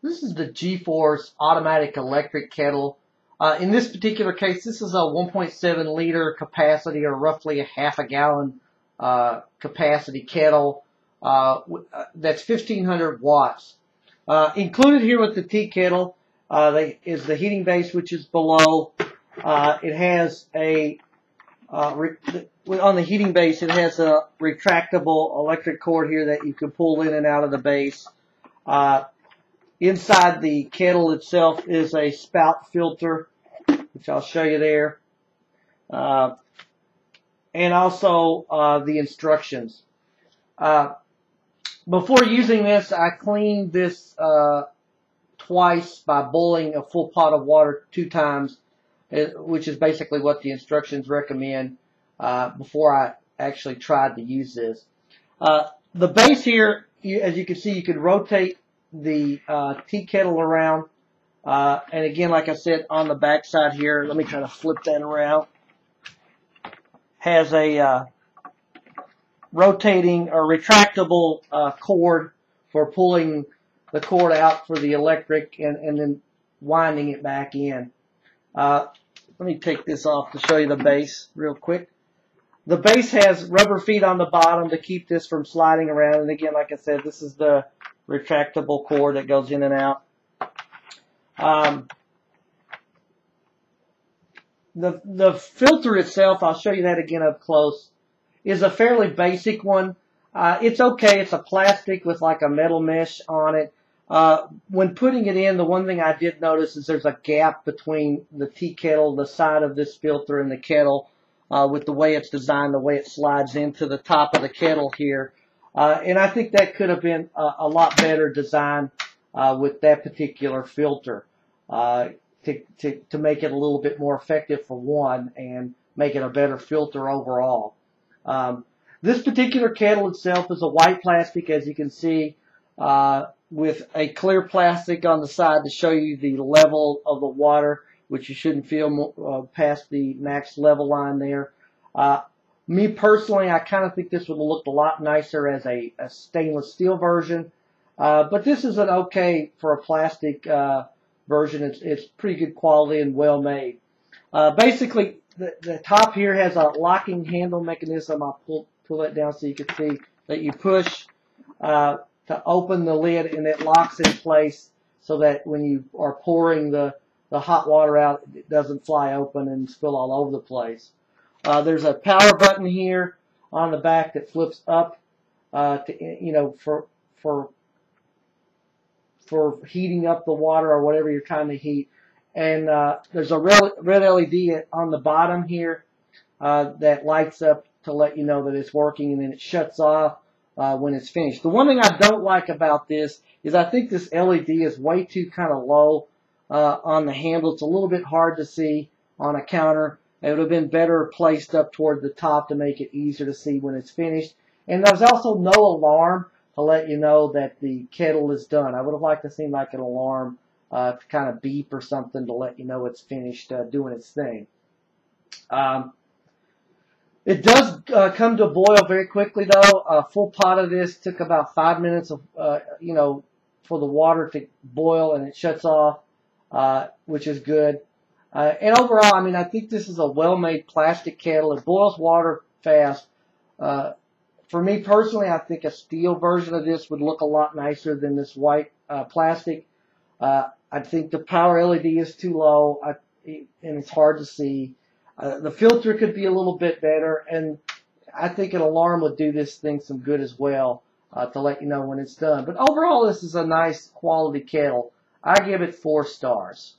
This is the GForce Automatic Electric Kettle. In this particular case, this is a 1.7 liter capacity, or roughly a half a gallon capacity kettle. That's 1500 watts. Included here with the tea kettle is the heating base, which is below. It has a on the heating base, it has a retractable electric cord here that you can pull in and out of the base. Inside the kettle itself is a spout filter, which I'll show you there, and also the instructions. Before using this, I cleaned this twice by boiling a full pot of water 2 times, which is basically what the instructions recommend, before I actually tried to use this. The base here, as you can see, you can rotate the tea kettle around, and again, like I said, on the back side here, let me try to flip that around, has a rotating or retractable cord for pulling the cord out for the electric and then winding it back in. Let me take this off to show you the base real quick. The base has rubber feet on the bottom to keep this from sliding around, and again, like I said, this is the retractable cord that goes in and out. The filter itself, I'll show you that again up close, is a fairly basic one. It's okay. It's a plastic with like a metal mesh on it. When putting it in, the one thing I did notice is there's a gap between the tea kettle, the side of this filter, and the kettle, with the way it's designed, the way it slides into the top of the kettle here. And I think that could have been a lot better designed with that particular filter, to make it a little bit more effective for one, and make it a better filter overall. This particular kettle itself is a white plastic, as you can see, with a clear plastic on the side to show you the level of the water, which you shouldn't feel past the max level line there. Me personally, I kind of think this would have looked a lot nicer as a stainless steel version, but this is an okay for a plastic version. It's pretty good quality and well made. Basically, the top here has a locking handle mechanism. I'll pull that down so you can see that you push to open the lid, and it locks in place so that when you are pouring the hot water out, it doesn't fly open and spill all over the place. There's a power button here on the back that flips up for heating up the water or whatever you're trying to heat. And there's a red LED on the bottom here that lights up to let you know that it's working, and then it shuts off when it's finished. The one thing I don't like about this is I think this LED is way too kind of low on the handle. It's a little bit hard to see on a counter. It would have been better placed up toward the top to make it easier to see when it's finished. And there's also no alarm to let you know that the kettle is done. I would have liked to see like an alarm to kind of beep or something to let you know it's finished doing its thing. It does come to a boil very quickly, though. A full pot of this took about 5 minutes of, for the water to boil, and it shuts off, which is good. And overall, I mean, I think this is a well-made plastic kettle. It boils water fast. For me personally, I think a steel version of this would look a lot nicer than this white plastic. I think the power LED is too low, and it's hard to see. The filter could be a little bit better, and I think an alarm would do this thing some good as well, to let you know when it's done. But overall, this is a nice quality kettle. I give it 4 stars.